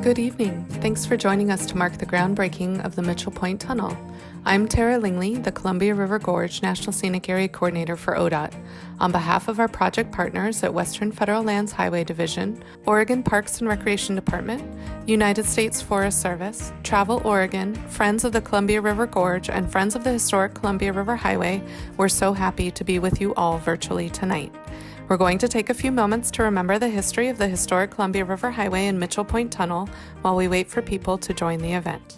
Good evening. Thanks for joining us to mark the groundbreaking of the Mitchell Point Tunnel. I'm Tara Lingley, the Columbia River Gorge National Scenic Area Coordinator for ODOT. On behalf of our project partners at Western Federal Lands Highway Division, Oregon Parks and Recreation Department, United States Forest Service, Travel Oregon, Friends of the Columbia River Gorge, and Friends of the Historic Columbia River Highway, we're so happy to be with you all virtually tonight. We're going to take a few moments to remember the history of the historic Columbia River Highway and Mitchell Point Tunnel while we wait for people to join the event.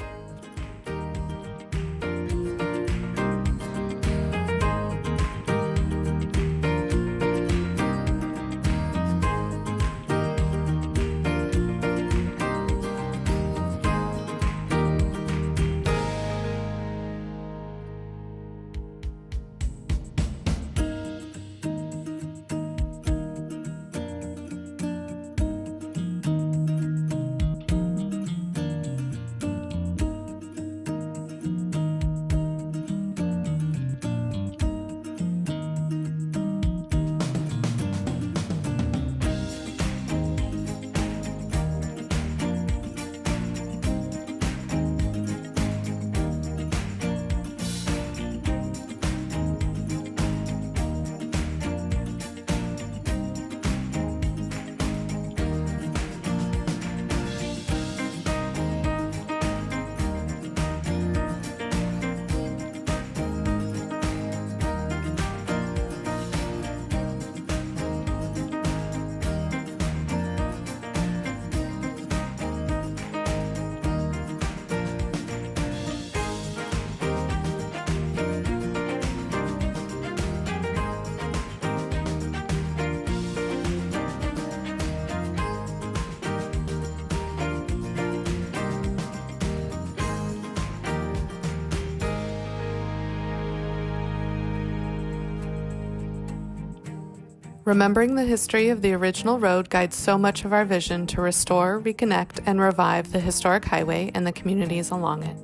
Remembering the history of the original road guides so much of our vision to restore, reconnect, and revive the historic highway and the communities along it.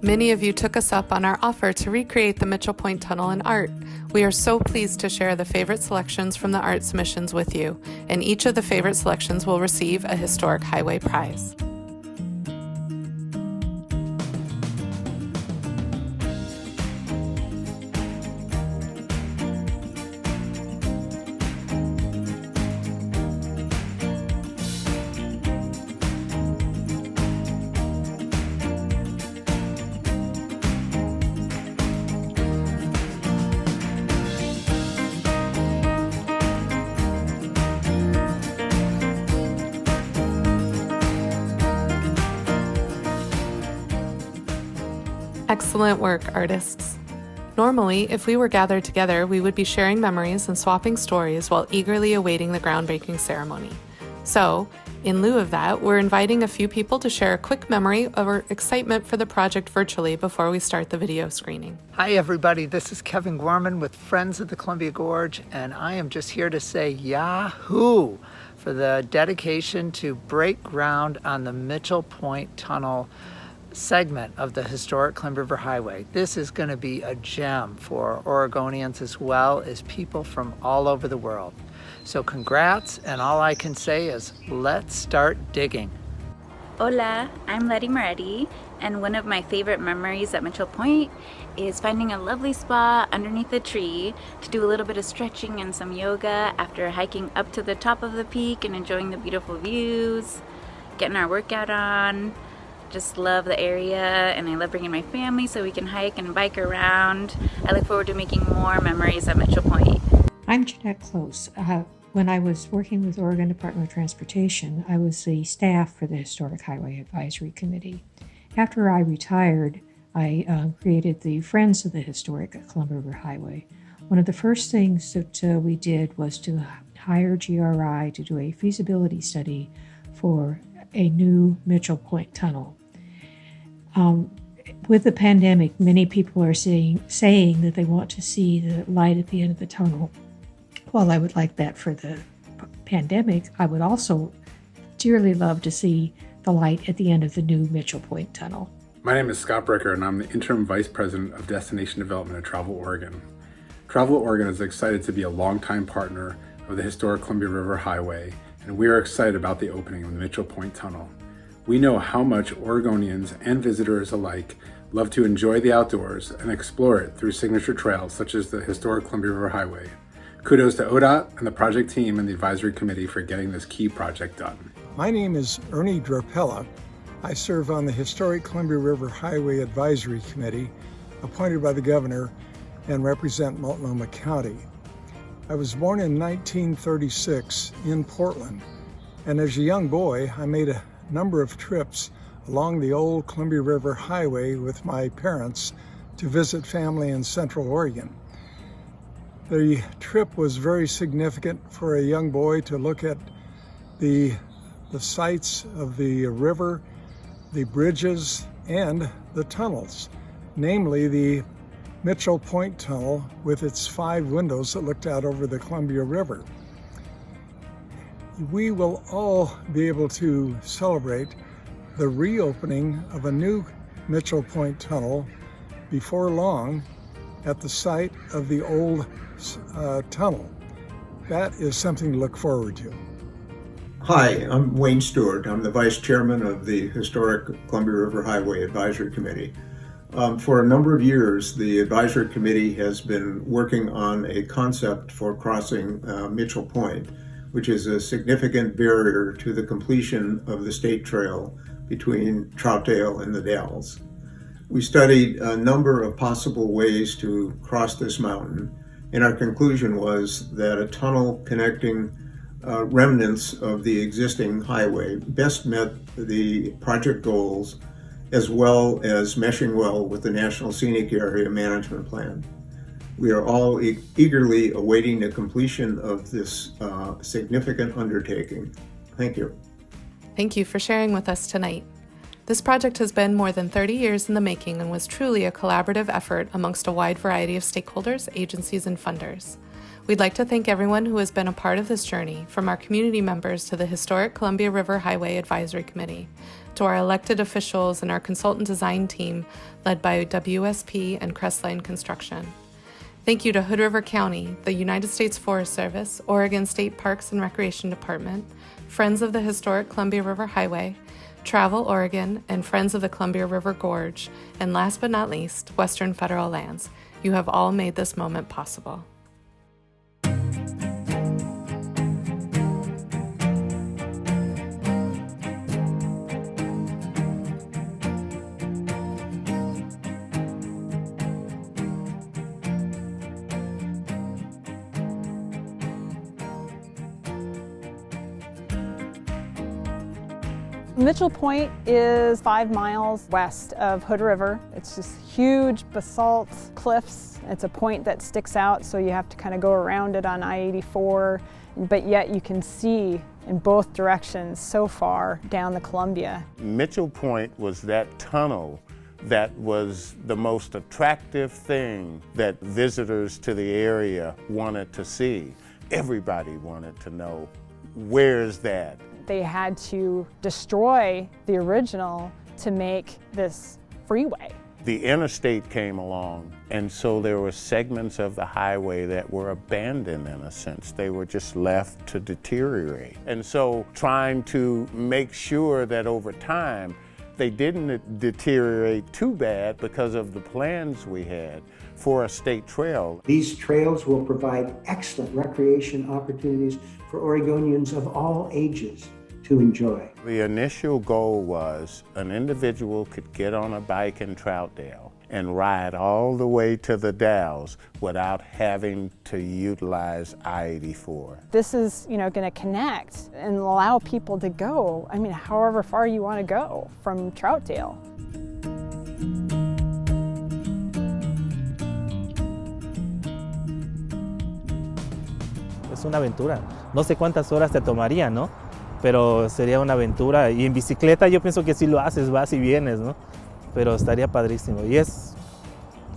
Many of you took us up on our offer to recreate the Mitchell Point Tunnel in art. We are so pleased to share the favorite selections from the art submissions with you, and each of the favorite selections will receive a historic highway prize. Excellent work, artists. Normally, if we were gathered together, we would be sharing memories and swapping stories while eagerly awaiting the groundbreaking ceremony. So, in lieu of that, we're inviting a few people to share a quick memory or excitement for the project virtually before we start the video screening. Hi everybody, this is Kevin Gorman with Friends of the Columbia Gorge, and I am just here to say Yahoo for the dedication to break ground on the Mitchell Point Tunnel segment of the historic Columbia River Highway. This is going to be a gem for Oregonians as well as people from all over the world. So congrats, and all I can say is let's start digging. Hola, I'm Letty Moretti, and one of my favorite memories at Mitchell Point is finding a lovely spot underneath a tree to do a little bit of stretching and some yoga after hiking up to the top of the peak and enjoying the beautiful views, getting our workout on. Just love the area, and I love bringing my family so we can hike and bike around. I look forward to making more memories at Mitchell Point. I'm Jeanette Close. When I was working with Oregon Department of Transportation, I was the staff for the Historic Highway Advisory Committee. After I retired, I created the Friends of the Historic Columbia River Highway. One of the first things that we did was to hire GRI to do a feasibility study for a new Mitchell Point tunnel. With the pandemic, many people are saying that they want to see the light at the end of the tunnel. While I would like that for the pandemic, I would also dearly love to see the light at the end of the new Mitchell Point tunnel. My name is Scott Bricker, and I'm the Interim Vice President of Destination Development at Travel Oregon. Travel Oregon is excited to be a longtime partner of the historic Columbia River Highway, and we are excited about the opening of the Mitchell Point Tunnel. We know how much Oregonians and visitors alike love to enjoy the outdoors and explore it through signature trails such as the historic Columbia River Highway. Kudos to ODOT and the project team and the advisory committee for getting this key project done. My name is Ernie Drapella. I serve on the Historic Columbia River Highway Advisory Committee, appointed by the governor, and represent Multnomah County. I was born in 1936 in Portland, and as a young boy, I made a number of trips along the old Columbia River Highway with my parents to visit family in Central Oregon. The trip was very significant for a young boy to look at the sights of the river, the bridges, and the tunnels, namely the Mitchell Point Tunnel with its 5 windows that looked out over the Columbia River. We will all be able to celebrate the reopening of a new Mitchell Point Tunnel before long at the site of the old tunnel. That is something to look forward to. Hi, I'm Wayne Stewart. I'm the Vice Chairman of the Historic Columbia River Highway Advisory Committee. For a number of years, the Advisory Committee has been working on a concept for crossing Mitchell Point, which is a significant barrier to the completion of the state trail between Troutdale and the Dalles. We studied a number of possible ways to cross this mountain, and our conclusion was that a tunnel connecting remnants of the existing highway best met the project goals, as well as meshing well with the National Scenic Area Management Plan. We are all eagerly awaiting the completion of this significant undertaking. Thank you. Thank you for sharing with us tonight. This project has been more than 30 years in the making and was truly a collaborative effort amongst a wide variety of stakeholders, agencies, and funders. We'd like to thank everyone who has been a part of this journey, from our community members to the Historic Columbia River Highway Advisory Committee, to our elected officials and our consultant design team led by WSP and Crestline Construction. Thank you to Hood River County, the United States Forest Service, Oregon State Parks and Recreation Department, Friends of the Historic Columbia River Highway, Travel Oregon, and Friends of the Columbia River Gorge, and last but not least, Western Federal Lands. You have all made this moment possible. Mitchell Point is 5 miles west of Hood River. It's just huge basalt cliffs. It's a point that sticks out, so you have to kind of go around it on I-84, but yet you can see in both directions so far down the Columbia. Mitchell Point was that tunnel that was the most attractive thing that visitors to the area wanted to see. Everybody wanted to know, where's that? They had to destroy the original to make this freeway. The interstate came along, and so there were segments of the highway that were abandoned in a sense. They were just left to deteriorate. And so trying to make sure that over time they didn't deteriorate too bad because of the plans we had for a state trail. These trails will provide excellent recreation opportunities for Oregonians of all ages to enjoy. The initial goal was an individual could get on a bike in Troutdale and ride all the way to the Dalles without having to utilize I-84. This is, going to connect and allow people to go, however far you want to go from Troutdale. Es una aventura. No sé cuántas horas te tomaría, ¿no? Pero sería una aventura. Y en bicicleta yo pienso que sí lo haces, vas y vienes, ¿no? Pero estaría padrísimo. Y es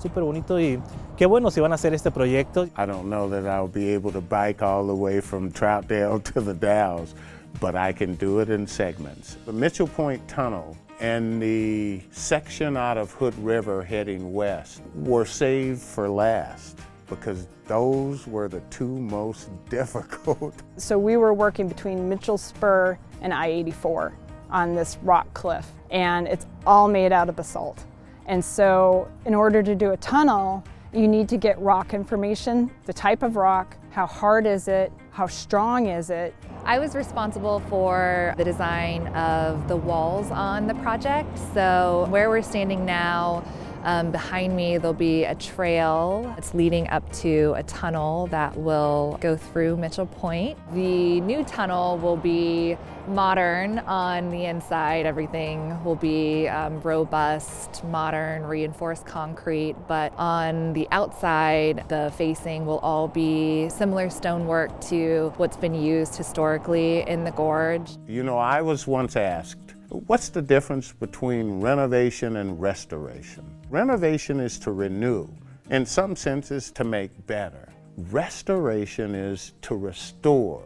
súper bonito y qué bueno si van a hacer este proyecto. I don't know that I'll be able to bike all the way from Troutdale to the Dalles, but I can do it in segments. The Mitchell Point Tunnel and the section out of Hood River heading west were saved for last, because those were the two most difficult. So we were working between Mitchell Spur and I-84 on this rock cliff, and it's all made out of basalt. And so in order to do a tunnel, you need to get rock information, the type of rock, how hard is it, how strong is it. I was responsible for the design of the walls on the project. So where we're standing now, behind me there'll be a trail. It's leading up to a tunnel that will go through Mitchell Point. The new tunnel will be modern on the inside. Everything will be robust, modern, reinforced concrete, but on the outside, the facing will all be similar stonework to what's been used historically in the Gorge. I was once asked, what's the difference between renovation and restoration? Renovation is to renew, in some senses to make better. Restoration is to restore,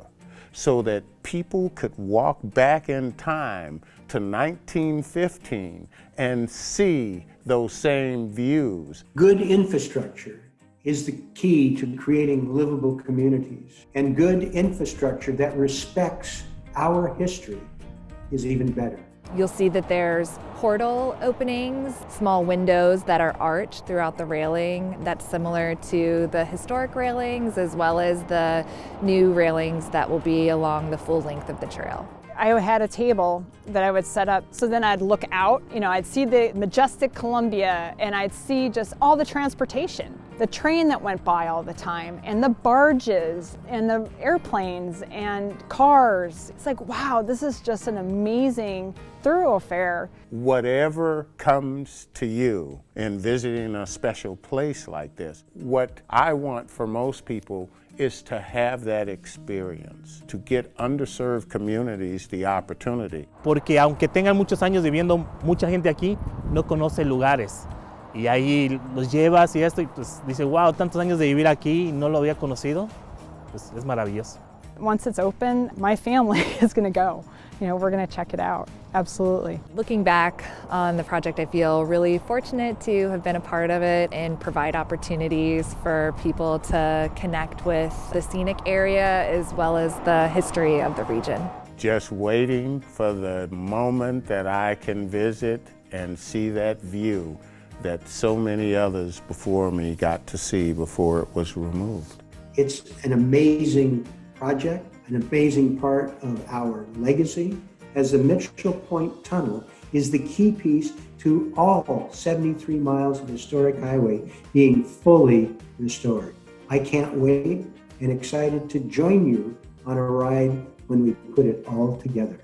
so that people could walk back in time to 1915 and see those same views. Good infrastructure is the key to creating livable communities, and good infrastructure that respects our history is even better. You'll see that there's portal openings, small windows that are arched throughout the railing. That's similar to the historic railings, as well as the new railings that will be along the full length of the trail. I had a table that I would set up, so then I'd look out, I'd see the majestic Columbia, and I'd see just all the transportation. The train that went by all the time, and the barges, and the airplanes, and cars. It's like, wow, this is just an amazing thoroughfare. Whatever comes to you in visiting a special place like this, what I want for most people is to have that experience, to get underserved communities the opportunity. Porque aunque tengan muchos años viviendo mucha gente aquí, no conoce lugares. Y ahí los llevas y esto, y pues dice, wow, tantos años de vivir aquí y no lo había conocido. Pues es maravilloso. Once it's open, my family is going to go. We're going to check it out. Absolutely. Looking back on the project, I feel really fortunate to have been a part of it and provide opportunities for people to connect with the scenic area as well as the history of the region. Just waiting for the moment that I can visit and see that view that so many others before me got to see before it was removed. It's an amazing project, an amazing part of our legacy, as the Mitchell Point Tunnel is the key piece to all 73 miles of historic highway being fully restored. I can't wait and excited to join you on a ride when we put it all together.